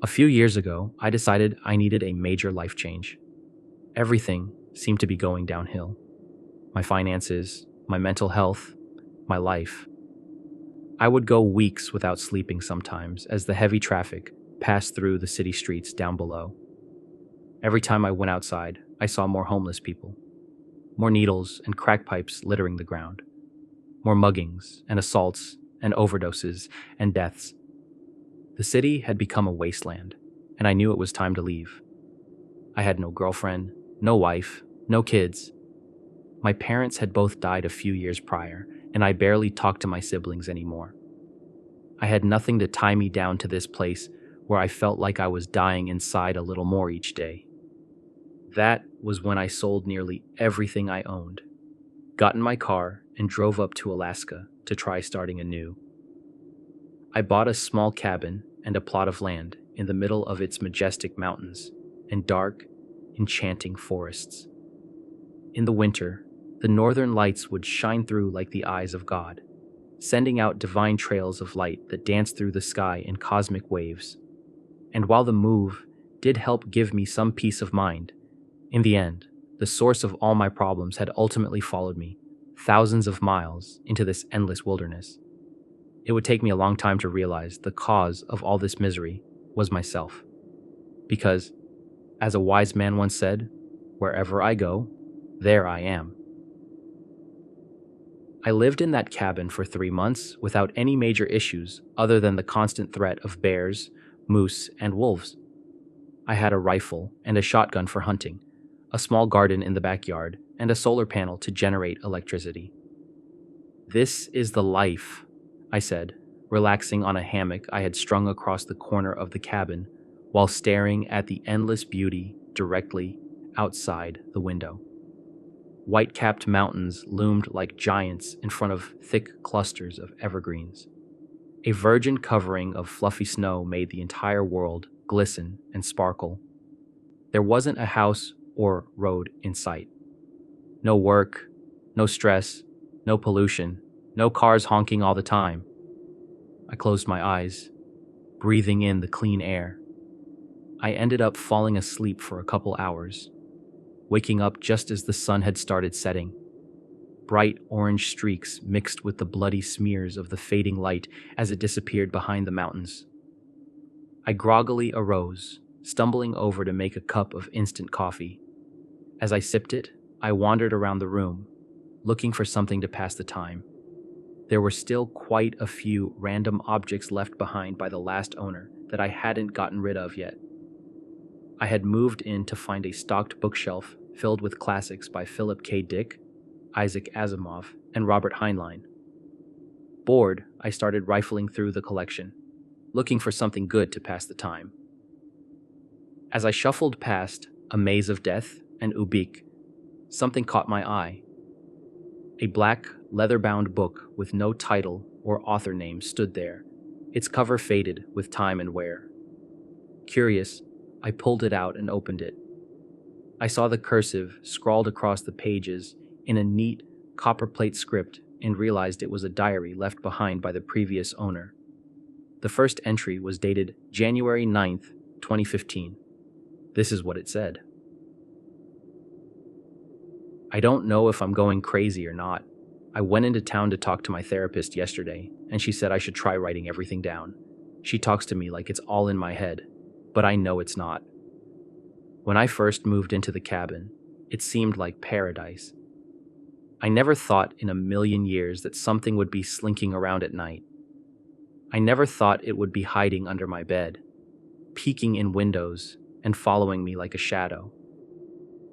A few years ago, I decided I needed a major life change. Everything seemed to be going downhill. My finances, my mental health, my life. I would go weeks without sleeping sometimes as the heavy traffic passed through the city streets down below. Every time I went outside, I saw more homeless people, more needles and crack pipes littering the ground, more muggings and assaults and overdoses and deaths. The city had become a wasteland, and I knew it was time to leave. I had no girlfriend, no wife, no kids. My parents had both died a few years prior, and I barely talked to my siblings anymore. I had nothing to tie me down to this place where I felt like I was dying inside a little more each day. That was when I sold nearly everything I owned, got in my car, and drove up to Alaska to try starting anew. I bought a small cabin and a plot of land in the middle of its majestic mountains and dark, enchanting forests. In the winter, the northern lights would shine through like the eyes of God, sending out divine trails of light that danced through the sky in cosmic waves. And while the move did help give me some peace of mind, in the end, the source of all my problems had ultimately followed me thousands of miles into this endless wilderness. It would take me a long time to realize the cause of all this misery was myself. Because, as a wise man once said, wherever I go, there I am. I lived in that cabin for 3 months without any major issues other than the constant threat of bears, moose, and wolves. I had a rifle and a shotgun for hunting, a small garden in the backyard, and a solar panel to generate electricity. "This is the life," I said, relaxing on a hammock I had strung across the corner of the cabin while staring at the endless beauty directly outside the window. White-capped mountains loomed like giants in front of thick clusters of evergreens. A virgin covering of fluffy snow made the entire world glisten and sparkle. There wasn't a house or road in sight. No work, no stress, no pollution, no cars honking all the time. I closed my eyes, breathing in the clean air. I ended up falling asleep for a couple hours, waking up just as the sun had started setting. Bright orange streaks mixed with the bloody smears of the fading light as it disappeared behind the mountains. I groggily arose, stumbling over to make a cup of instant coffee. As I sipped it, I wandered around the room, looking for something to pass the time. There were still quite a few random objects left behind by the last owner that I hadn't gotten rid of yet. I had moved in to find a stocked bookshelf filled with classics by Philip K. Dick, Isaac Asimov, and Robert Heinlein. Bored, I started rifling through the collection, looking for something good to pass the time. As I shuffled past A Maze of Death and Ubik, something caught my eye. A black, leather-bound book with no title or author name stood there, its cover faded with time and wear. Curious, I pulled it out and opened it. I saw the cursive scrawled across the pages in a neat, copperplate script and realized it was a diary left behind by the previous owner. The first entry was dated January 9th, 2015. This is what it said. "I don't know if I'm going crazy or not. I went into town to talk to my therapist yesterday, and she said I should try writing everything down. She talks to me like it's all in my head, but I know it's not. When I first moved into the cabin, it seemed like paradise. I never thought in a million years that something would be slinking around at night. I never thought it would be hiding under my bed, peeking in windows, and following me like a shadow.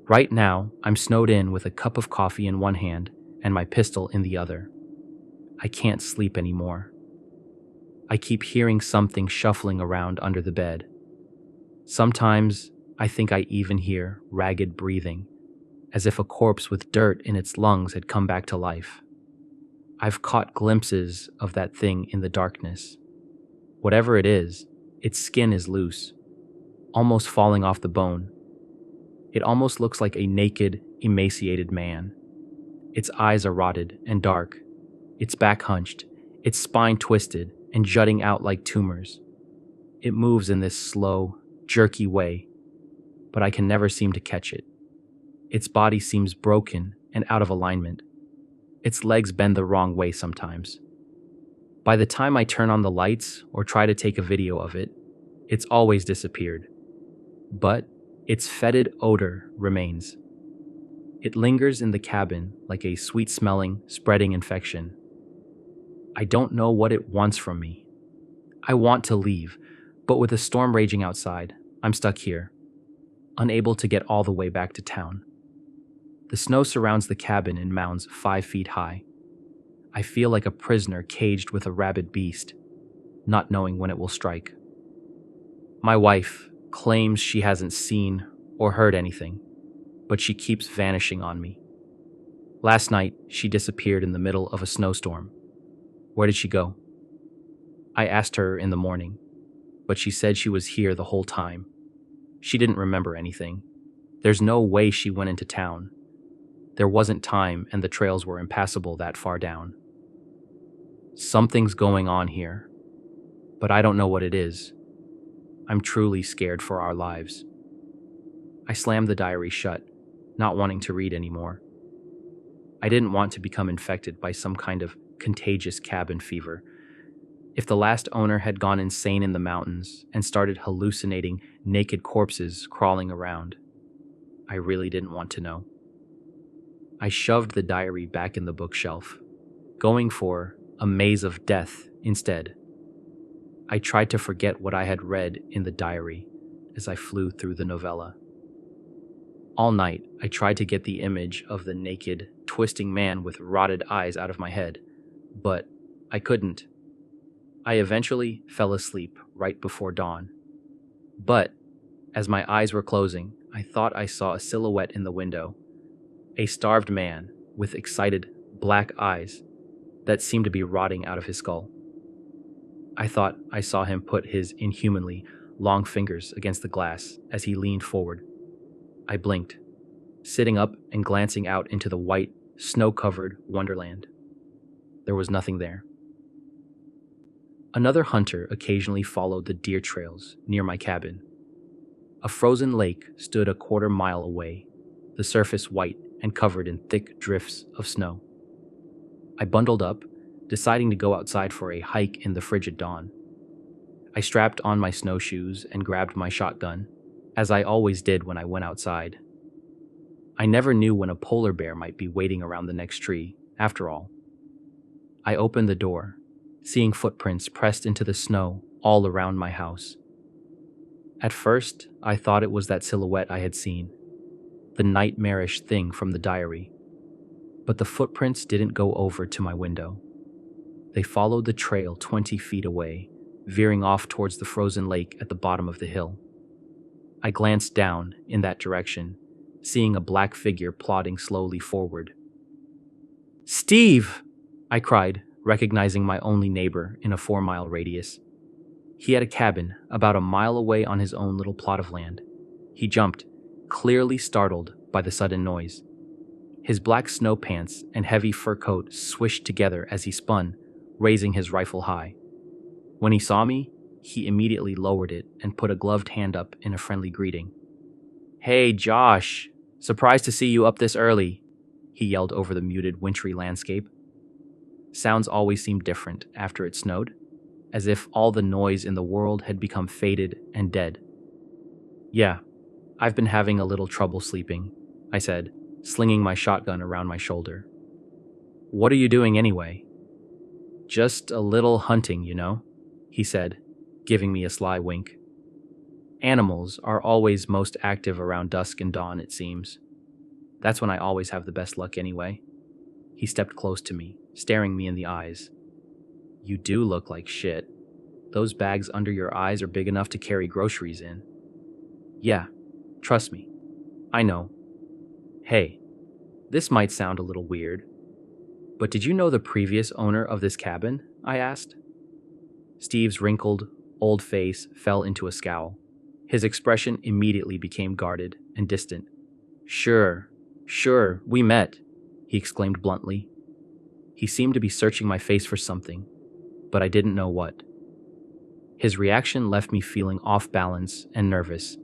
Right now, I'm snowed in with a cup of coffee in one hand and my pistol in the other. I can't sleep anymore. I keep hearing something shuffling around under the bed. Sometimes I think I even hear ragged breathing, as if a corpse with dirt in its lungs had come back to life. I've caught glimpses of that thing in the darkness. Whatever it is, its skin is loose, almost falling off the bone. It almost looks like a naked, emaciated man. Its eyes are rotted and dark, its back hunched, its spine twisted and jutting out like tumors. It moves in this slow, jerky way, but I can never seem to catch it. Its body seems broken and out of alignment. Its legs bend the wrong way sometimes. By the time I turn on the lights or try to take a video of it, it's always disappeared. But its fetid odor remains. It lingers in the cabin like a sweet-smelling, spreading infection. I don't know what it wants from me. I want to leave, but with a storm raging outside, I'm stuck here, unable to get all the way back to town. The snow surrounds the cabin in mounds 5 feet high. I feel like a prisoner caged with a rabid beast, not knowing when it will strike. My wife claims she hasn't seen or heard anything, but she keeps vanishing on me. Last night, she disappeared in the middle of a snowstorm. Where did she go? I asked her in the morning, but she said she was here the whole time. She didn't remember anything. There's no way she went into town. There wasn't time and the trails were impassable that far down. Something's going on here, but I don't know what it is. I'm truly scared for our lives. I slammed the diary shut, not wanting to read anymore. I didn't want to become infected by some kind of contagious cabin fever. If the last owner had gone insane in the mountains and started hallucinating naked corpses crawling around, I really didn't want to know. I shoved the diary back in the bookshelf, going for a maze of death instead. I tried to forget what I had read in the diary as I flew through the novella. All night, I tried to get the image of the naked, twisting man with rotted eyes out of my head, but I couldn't. I eventually fell asleep right before dawn. But as my eyes were closing, I thought I saw a silhouette in the window, a starved man with excited black eyes that seemed to be rotting out of his skull. I thought I saw him put his inhumanly long fingers against the glass as he leaned forward. I blinked, sitting up and glancing out into the white, snow-covered wonderland. There was nothing there. Another hunter occasionally followed the deer trails near my cabin. A frozen lake stood a quarter-mile away, the surface white and covered in thick drifts of snow. I bundled up, deciding to go outside for a hike in the frigid dawn. I strapped on my snowshoes and grabbed my shotgun, as I always did when I went outside. I never knew when a polar bear might be waiting around the next tree, after all. I opened the door, seeing footprints pressed into the snow all around my house. At first, I thought it was that silhouette I had seen, the nightmarish thing from the diary. But the footprints didn't go over to my window. They followed the trail 20 feet away, veering off towards the frozen lake at the bottom of the hill. I glanced down in that direction, seeing a black figure plodding slowly forward. "Steve!" I cried, recognizing my only neighbor in a 4-mile radius. He had a cabin about a mile away on his own little plot of land. He jumped, clearly startled by the sudden noise. His black snow pants and heavy fur coat swished together as he spun, raising his rifle high. When he saw me, he immediately lowered it and put a gloved hand up in a friendly greeting. "Hey, Josh! Surprised to see you up this early," he yelled over the muted, wintry landscape. Sounds always seemed different after it snowed, as if all the noise in the world had become faded and dead. "Yeah, I've been having a little trouble sleeping," I said, slinging my shotgun around my shoulder. "What are you doing anyway?" "Just a little hunting, you know," he said, giving me a sly wink. "Animals are always most active around dusk and dawn, it seems. That's when I always have the best luck anyway." He stepped close to me, staring me in the eyes. "You do look like shit. Those bags under your eyes are big enough to carry groceries in." "Yeah, trust me. I know. Hey, this might sound a little weird, but did you know the previous owner of this cabin?" I asked. Steve's wrinkled, old face fell into a scowl. His expression immediately became guarded and distant. Sure, we met," he exclaimed bluntly. He seemed to be searching my face for something, but I didn't know what. His reaction left me feeling off balance and nervous.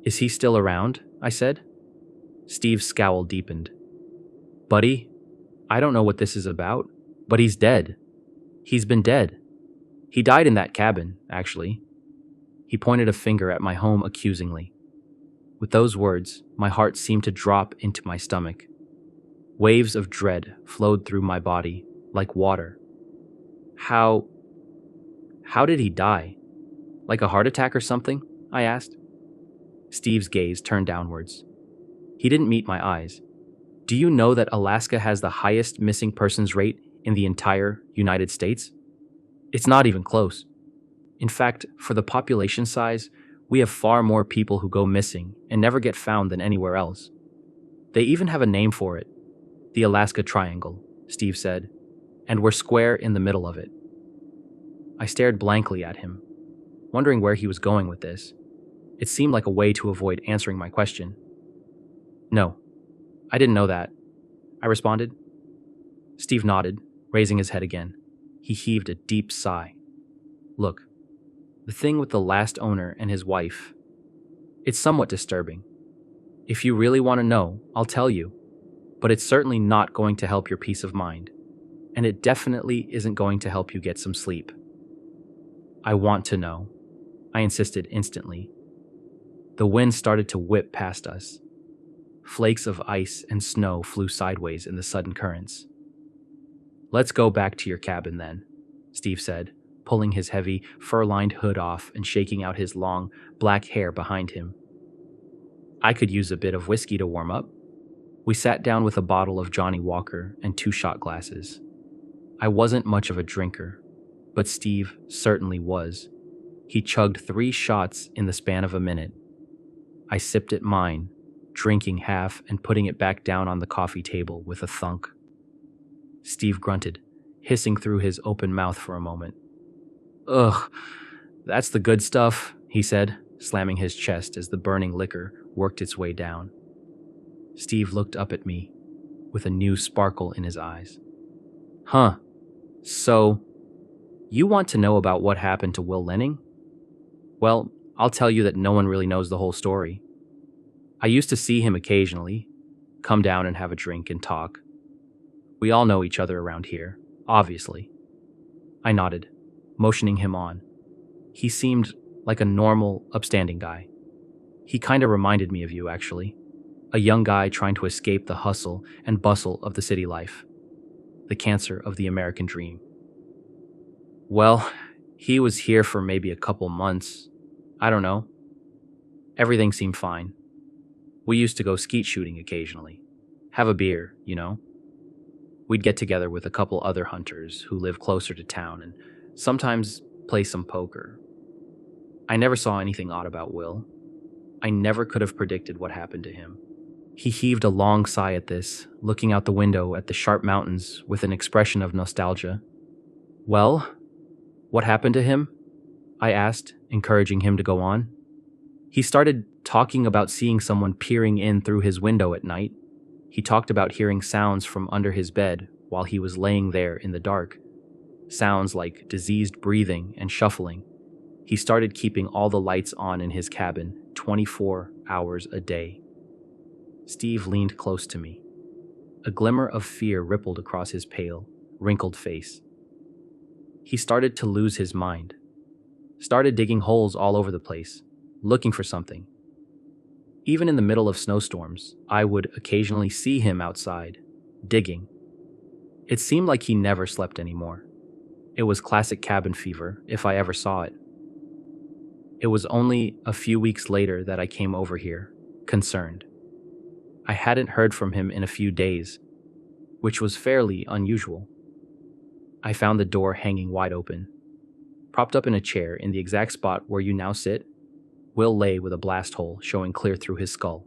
"Is he still around?" I said. Steve's scowl deepened. "Buddy, I don't know what this is about, but he's dead. He's been dead. He died in that cabin, actually." He pointed a finger at my home accusingly. With those words, my heart seemed to drop into my stomach. Waves of dread flowed through my body like water. How did he die? Like a heart attack or something? I asked. Steve's gaze turned downwards. He didn't meet my eyes. "Do you know that Alaska has the highest missing persons rate in the entire United States? It's not even close. In fact, for the population size, we have far more people who go missing and never get found than anywhere else. They even have a name for it, the Alaska Triangle," Steve said, "and we're square in the middle of it." I stared blankly at him, wondering where he was going with this. It seemed like a way to avoid answering my question. "No, I didn't know that," I responded. Steve nodded, raising his head again. He heaved a deep sigh. "Look, the thing with the last owner and his wife, it's somewhat disturbing. If you really want to know, I'll tell you, but it's certainly not going to help your peace of mind, and it definitely isn't going to help you get some sleep." "I want to know," I insisted instantly. The wind started to whip past us. Flakes of ice and snow flew sideways in the sudden currents. "Let's go back to your cabin then," Steve said, pulling his heavy, fur-lined hood off and shaking out his long, black hair behind him. I could use a bit of whiskey to warm up. We sat down with a bottle of Johnny Walker and 2 shot glasses. I wasn't much of a drinker, but Steve certainly was. He chugged 3 shots in the span of a minute. I sipped at mine, drinking half and putting it back down on the coffee table with a thunk. Steve grunted, hissing through his open mouth for a moment. "Ugh, that's the good stuff," he said, slamming his chest as the burning liquor worked its way down. Steve looked up at me, with a new sparkle in his eyes. "Huh, so you want to know about what happened to Will Lenning? Well, I'll tell you that no one really knows the whole story. I used to see him occasionally, come down and have a drink and talk. We all know each other around here, obviously." I nodded, motioning him on. He seemed like a normal, upstanding guy. He kind of reminded me of you, actually. A young guy trying to escape the hustle and bustle of the city life. The cancer of the American dream. "Well, he was here for maybe a couple months. I don't know. Everything seemed fine. We used to go skeet shooting occasionally. Have a beer, you know. We'd get together with a couple other hunters who live closer to town and sometimes play some poker. I never saw anything odd about Will. I never could have predicted what happened to him." He heaved a long sigh at this, looking out the window at the sharp mountains with an expression of nostalgia. "Well, what happened to him?" I asked, encouraging him to go on. He started talking about seeing someone peering in through his window at night. He talked about hearing sounds from under his bed while he was laying there in the dark. Sounds like diseased breathing and shuffling. He started keeping all the lights on in his cabin 24 hours a day. Steve leaned close to me. A glimmer of fear rippled across his pale, wrinkled face. He started to lose his mind. Started digging holes all over the place, looking for something. Even in the middle of snowstorms, I would occasionally see him outside, digging. It seemed like he never slept anymore. It was classic cabin fever, if I ever saw it. It was only a few weeks later that I came over here, concerned. I hadn't heard from him in a few days, which was fairly unusual. I found the door hanging wide open. Propped up in a chair in the exact spot where you now sit, Will lay with a blast hole showing clear through his skull,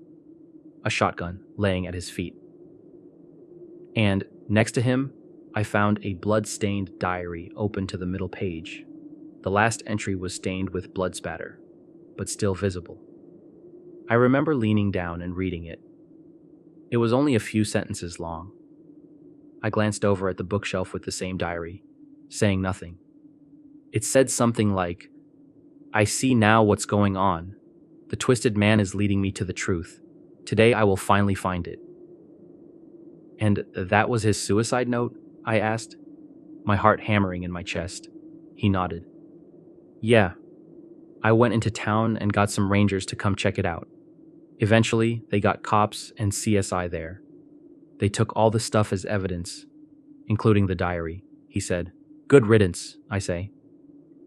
a shotgun laying at his feet. And next to him, I found a blood-stained diary open to the middle page. The last entry was stained with blood spatter, but still visible. I remember leaning down and reading it. It was only a few sentences long. I glanced over at the bookshelf with the same diary, saying nothing. It said something like, "I see now what's going on. The twisted man is leading me to the truth. Today I will finally find it." "And that was his suicide note?" I asked, my heart hammering in my chest. He nodded. "Yeah. I went into town and got some rangers to come check it out. Eventually, they got cops and CSI there. They took all the stuff as evidence, including the diary," he said. "Good riddance," I say.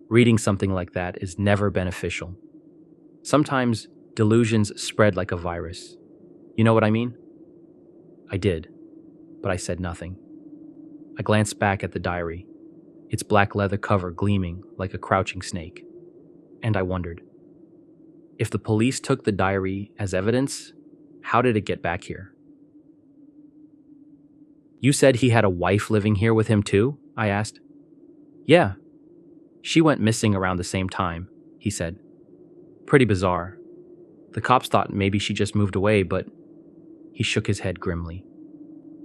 Reading something like that is never beneficial. Sometimes delusions spread like a virus. You know what I mean? I did, but I said nothing. I glanced back at the diary, its black leather cover gleaming like a crouching snake, and I wondered, if the police took the diary as evidence, how did it get back here? "You said he had a wife living here with him too?" I asked. "Yeah. She went missing around the same time," he said. "Pretty bizarre. The cops thought maybe she just moved away, but..." He shook his head grimly.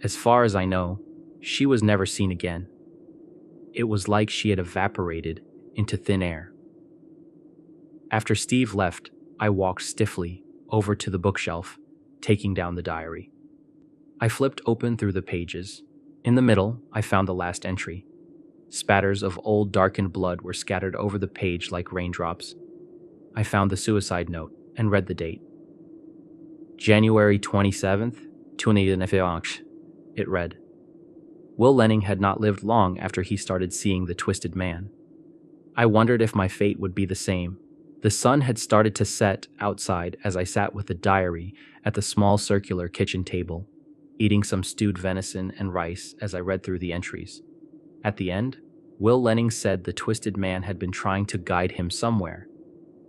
"As far as I know, she was never seen again. It was like she had evaporated into thin air." After Steve left, I walked stiffly over to the bookshelf, taking down the diary. I flipped open through the pages. In the middle, I found the last entry. Spatters of old darkened blood were scattered over the page like raindrops. I found the suicide note and read the date. January 27th, 2021, it read. Will Lenning had not lived long after he started seeing the twisted man. I wondered if my fate would be the same. The sun had started to set outside as I sat with the diary at the small circular kitchen table, eating some stewed venison and rice as I read through the entries. At the end, Will Lenning said the twisted man had been trying to guide him somewhere.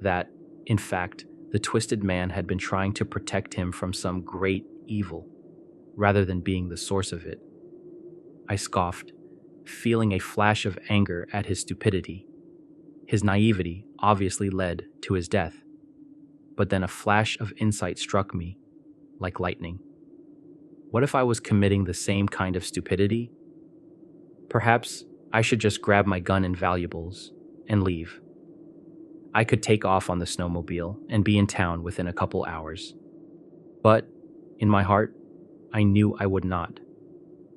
That, in fact, the twisted man had been trying to protect him from some great evil, rather than being the source of it. I scoffed, feeling a flash of anger at his stupidity. His naivety obviously led to his death. But then a flash of insight struck me, like lightning. What if I was committing the same kind of stupidity? Perhaps I should just grab my gun and valuables and leave. I could take off on the snowmobile and be in town within a couple hours. But, in my heart, I knew I would not.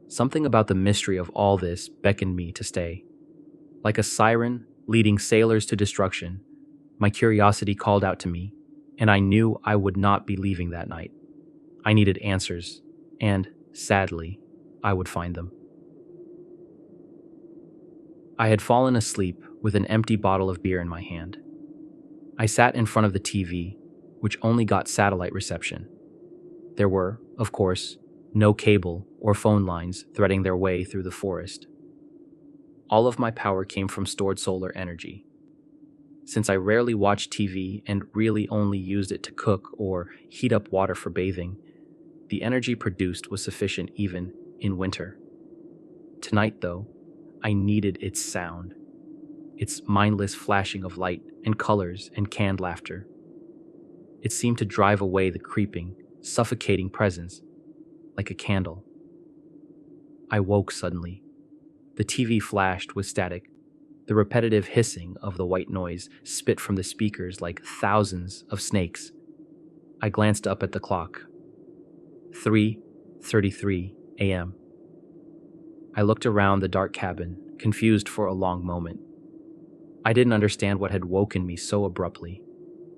Something about the mystery of all this beckoned me to stay. Like a siren leading sailors to destruction, my curiosity called out to me, and I knew I would not be leaving that night. I needed answers, and, sadly, I would find them. I had fallen asleep with an empty bottle of beer in my hand. I sat in front of the TV, which only got satellite reception. There were, of course, no cable or phone lines threading their way through the forest. All of my power came from stored solar energy. Since I rarely watched TV and really only used it to cook or heat up water for bathing, the energy produced was sufficient even in winter. Tonight, though, I needed its sound, its mindless flashing of light and colors and canned laughter. It seemed to drive away the creeping, suffocating presence, like a candle. I woke suddenly. The TV flashed with static, the repetitive hissing of the white noise spit from the speakers like thousands of snakes. I glanced up at the clock. 3:33 a.m. I looked around the dark cabin, confused for a long moment. I didn't understand what had woken me so abruptly.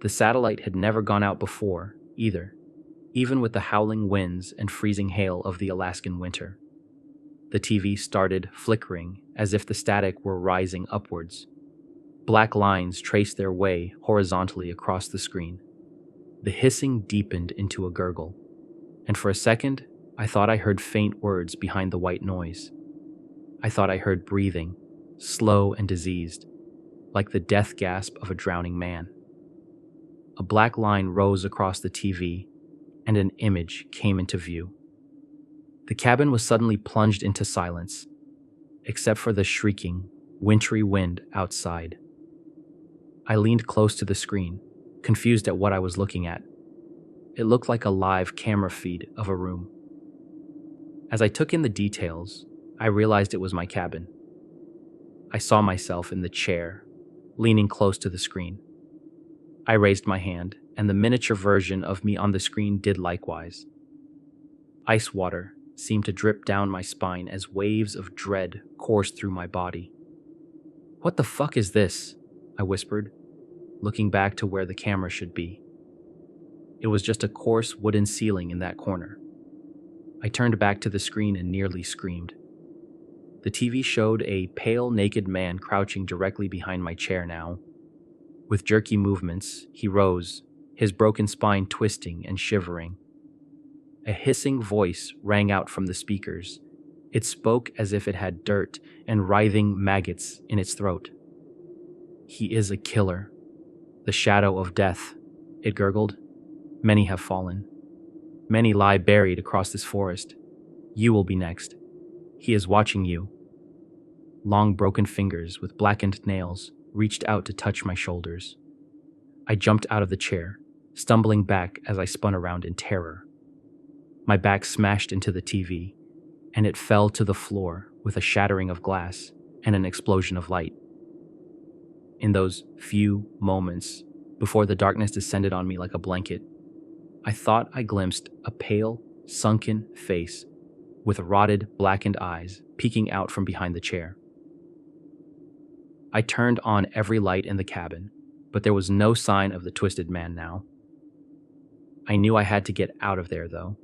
The satellite had never gone out before, either, even with the howling winds and freezing hail of the Alaskan winter. The TV started flickering as if the static were rising upwards. Black lines traced their way horizontally across the screen. The hissing deepened into a gurgle, and for a second, I thought I heard faint words behind the white noise. I thought I heard breathing, slow and diseased, like the death gasp of a drowning man. A black line rose across the TV, and an image came into view. The cabin was suddenly plunged into silence, except for the shrieking, wintry wind outside. I leaned close to the screen, confused at what I was looking at. It looked like a live camera feed of a room. As I took in the details, I realized it was my cabin. I saw myself in the chair, leaning close to the screen. I raised my hand, and the miniature version of me on the screen did likewise. Ice water seemed to drip down my spine as waves of dread coursed through my body. "What the fuck is this?" I whispered, looking back to where the camera should be. It was just a coarse wooden ceiling in that corner. I turned back to the screen and nearly screamed. The TV showed a pale, naked man crouching directly behind my chair now. With jerky movements, he rose, his broken spine twisting and shivering. A hissing voice rang out from the speakers. It spoke as if it had dirt and writhing maggots in its throat. "He is a killer. The shadow of death," it gurgled. "Many have fallen. Many lie buried across this forest. You will be next. He is watching you." Long broken fingers with blackened nails reached out to touch my shoulders. I jumped out of the chair, stumbling back as I spun around in terror. My back smashed into the TV, and it fell to the floor with a shattering of glass and an explosion of light. In those few moments, before the darkness descended on me like a blanket, I thought I glimpsed a pale, sunken face with rotted, blackened eyes peeking out from behind the chair. I turned on every light in the cabin, but there was no sign of the twisted man now. I knew I had to get out of there, though.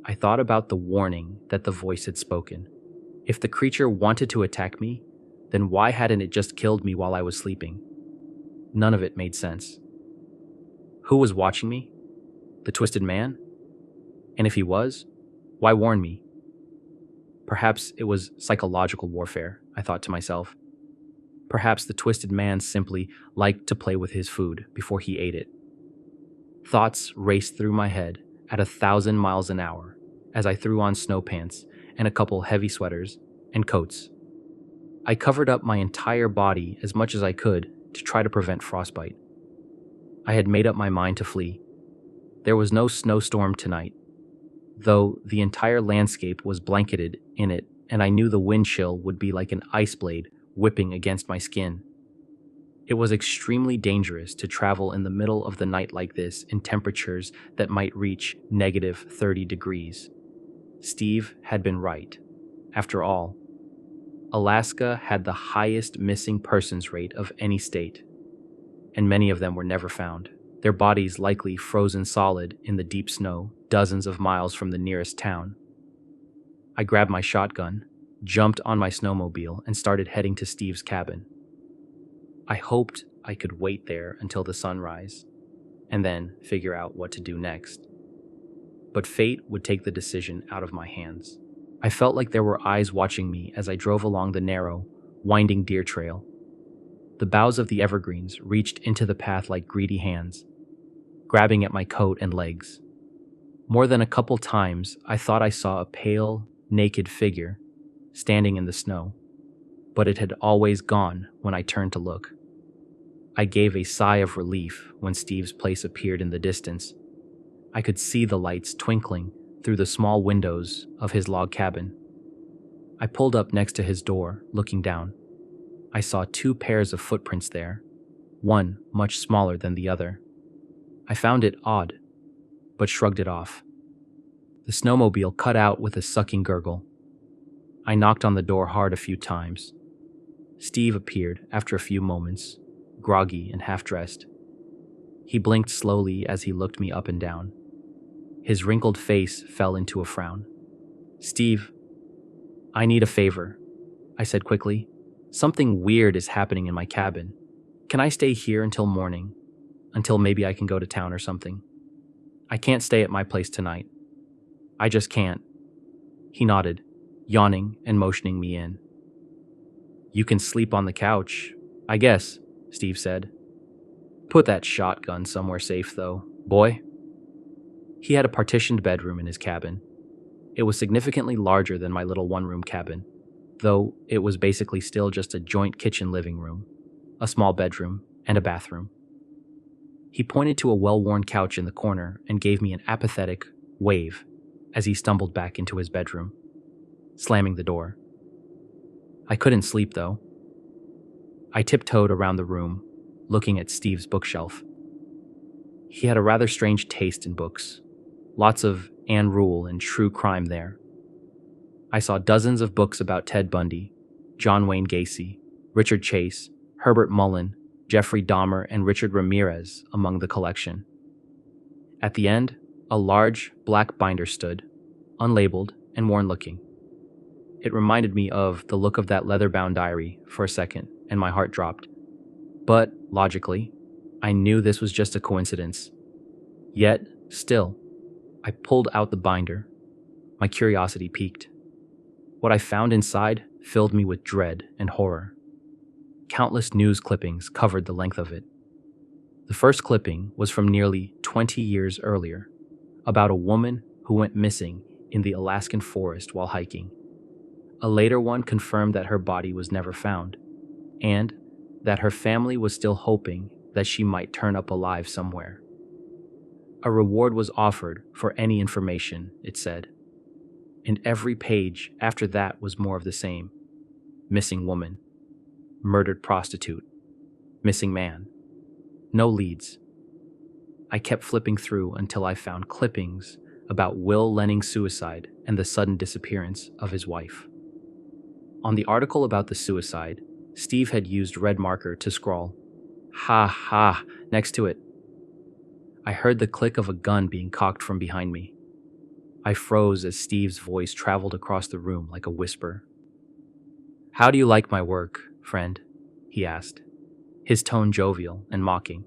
I thought about the warning that the voice had spoken. If the creature wanted to attack me, then why hadn't it just killed me while I was sleeping? None of it made sense. Who was watching me? The twisted man? And if he was, why warn me? Perhaps it was psychological warfare, I thought to myself. Perhaps the twisted man simply liked to play with his food before he ate it. Thoughts raced through my head at 1,000 miles an hour as I threw on snow pants and a couple heavy sweaters and coats. I covered up my entire body as much as I could to try to prevent frostbite. I had made up my mind to flee. There was no snowstorm tonight, though the entire landscape was blanketed in it, and I knew the wind chill would be like an ice blade whipping against my skin. It was extremely dangerous to travel in the middle of the night like this in temperatures that might reach -30 degrees. Steve had been right. After all, Alaska had the highest missing persons rate of any state, and many of them were never found, their bodies likely frozen solid in the deep snow dozens of miles from the nearest town. I grabbed my shotgun, jumped on my snowmobile, and started heading to Steve's cabin. I hoped I could wait there until the sunrise, and then figure out what to do next. But fate would take the decision out of my hands. I felt like there were eyes watching me as I drove along the narrow, winding deer trail. The boughs of the evergreens reached into the path like greedy hands, grabbing at my coat and legs. More than a couple times, I thought I saw a pale, naked figure standing in the snow, but it had always gone when I turned to look. I gave a sigh of relief when Steve's place appeared in the distance. I could see the lights twinkling through the small windows of his log cabin. I pulled up next to his door, looking down. I saw 2 pairs of footprints there, one much smaller than the other. I found it odd, but shrugged it off. The snowmobile cut out with a sucking gurgle. I knocked on the door hard a few times. Steve appeared after a few moments, groggy and half-dressed. He blinked slowly as he looked me up and down. His wrinkled face fell into a frown. "Steve, I need a favor," I said quickly. "Something weird is happening in my cabin. Can I stay here until morning? Until maybe I can go to town or something? I can't stay at my place tonight. I just can't." He nodded, yawning and motioning me in. "You can sleep on the couch, I guess," Steve said. "Put that shotgun somewhere safe, though, boy." He had a partitioned bedroom in his cabin. It was significantly larger than my little one-room cabin, though it was basically still just a joint kitchen living room, a small bedroom, and a bathroom. He pointed to a well-worn couch in the corner and gave me an apathetic wave as he stumbled back into his bedroom, slamming the door. I couldn't sleep, though. I tiptoed around the room, looking at Steve's bookshelf. He had a rather strange taste in books. Lots of Anne Rule and true crime there. I saw dozens of books about Ted Bundy, John Wayne Gacy, Richard Chase, Herbert Mullen, Jeffrey Dahmer, and Richard Ramirez among the collection. At the end, a large black binder stood, unlabeled and worn-looking. It reminded me of the look of that leather-bound diary for a second, and my heart dropped. But, logically, I knew this was just a coincidence. Yet, still, I pulled out the binder. My curiosity piqued. What I found inside filled me with dread and horror. Countless news clippings covered the length of it. The first clipping was from nearly 20 years earlier, about a woman who went missing in the Alaskan forest while hiking. A later one confirmed that her body was never found, and that her family was still hoping that she might turn up alive somewhere. A reward was offered for any information, it said. And every page after that was more of the same. Missing woman. Murdered prostitute. Missing man. No leads. I kept flipping through until I found clippings about Will Lenning's suicide and the sudden disappearance of his wife. On the article about the suicide, Steve had used red marker to scrawl, "Ha ha," next to it. I heard the click of a gun being cocked from behind me. I froze as Steve's voice traveled across the room like a whisper. "How do you like my work, friend?" he asked, his tone jovial and mocking.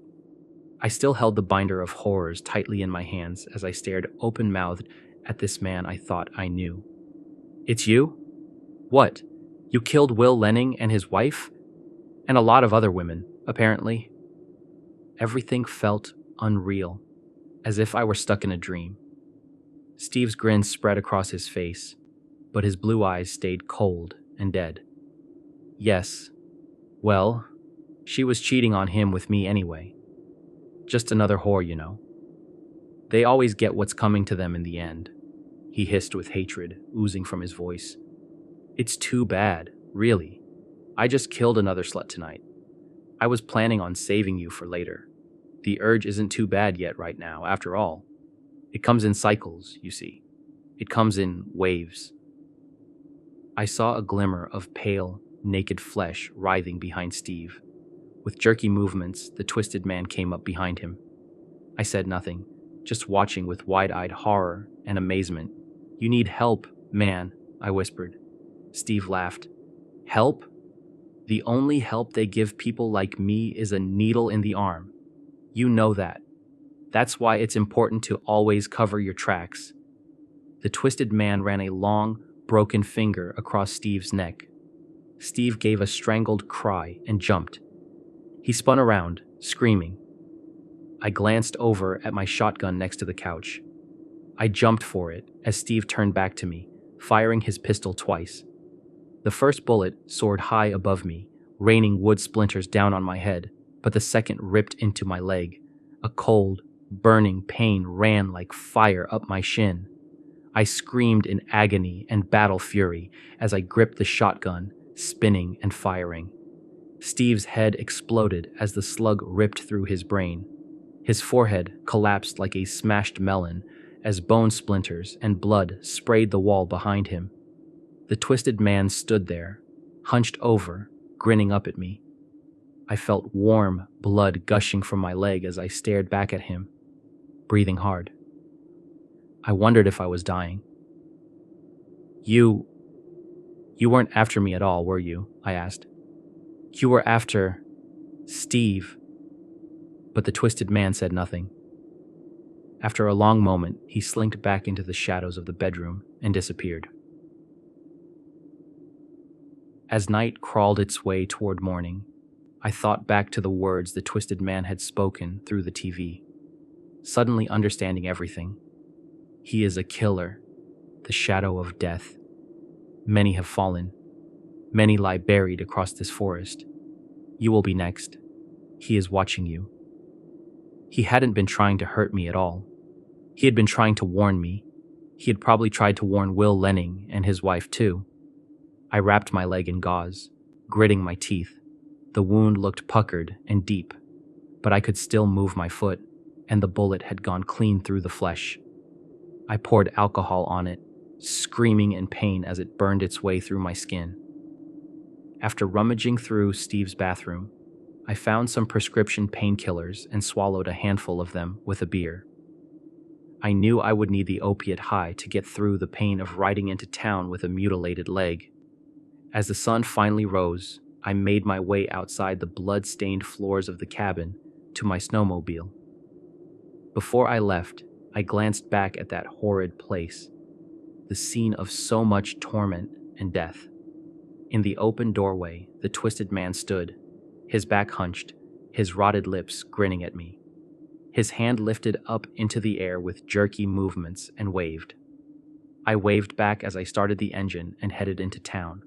I still held the binder of horrors tightly in my hands as I stared open-mouthed at this man I thought I knew. "It's you? What? You killed Will Lenning and his wife? And a lot of other women, apparently." Everything felt unreal, as if I were stuck in a dream. Steve's grin spread across his face, but his blue eyes stayed cold and dead. "Yes. Well, she was cheating on him with me anyway. Just another whore, you know. They always get what's coming to them in the end," he hissed with hatred oozing from his voice. "It's too bad, really. I just killed another slut tonight. I was planning on saving you for later. The urge isn't too bad yet right now, after all. It comes in cycles, you see. It comes in waves." I saw a glimmer of pale, naked flesh writhing behind Steve. With jerky movements, the twisted man came up behind him. I said nothing, just watching with wide-eyed horror and amazement. "You need help, man," I whispered. Steve laughed. "Help? The only help they give people like me is a needle in the arm. You know that. That's why it's important to always cover your tracks." The twisted man ran a long, broken finger across Steve's neck. Steve gave a strangled cry and jumped. He spun around, screaming. I glanced over at my shotgun next to the couch. I jumped for it as Steve turned back to me, firing his pistol twice. The first bullet soared high above me, raining wood splinters down on my head, but the second ripped into my leg. A cold, burning pain ran like fire up my shin. I screamed in agony and battle fury as I gripped the shotgun, spinning and firing. Steve's head exploded as the slug ripped through his brain. His forehead collapsed like a smashed melon as bone splinters and blood sprayed the wall behind him. The twisted man stood there, hunched over, grinning up at me. I felt warm blood gushing from my leg as I stared back at him, breathing hard. I wondered if I was dying. You weren't after me at all, were you?" I asked. "You were after Steve." But the twisted man said nothing. After a long moment, he slinked back into the shadows of the bedroom and disappeared. As night crawled its way toward morning, I thought back to the words the twisted man had spoken through the TV, suddenly understanding everything. He is a killer, the shadow of death. Many have fallen. Many lie buried across this forest. You will be next. He is watching you. He hadn't been trying to hurt me at all. He had been trying to warn me. He had probably tried to warn Will Lenning and his wife too. I wrapped my leg in gauze, gritting my teeth. The wound looked puckered and deep, but I could still move my foot, and the bullet had gone clean through the flesh. I poured alcohol on it, screaming in pain as it burned its way through my skin. After rummaging through Steve's bathroom, I found some prescription painkillers and swallowed a handful of them with a beer. I knew I would need the opiate high to get through the pain of riding into town with a mutilated leg. As the sun finally rose, I made my way outside the blood-stained floors of the cabin to my snowmobile. Before I left, I glanced back at that horrid place, the scene of so much torment and death. In the open doorway, the twisted man stood, his back hunched, his rotted lips grinning at me. His hand lifted up into the air with jerky movements and waved. I waved back as I started the engine and headed into town.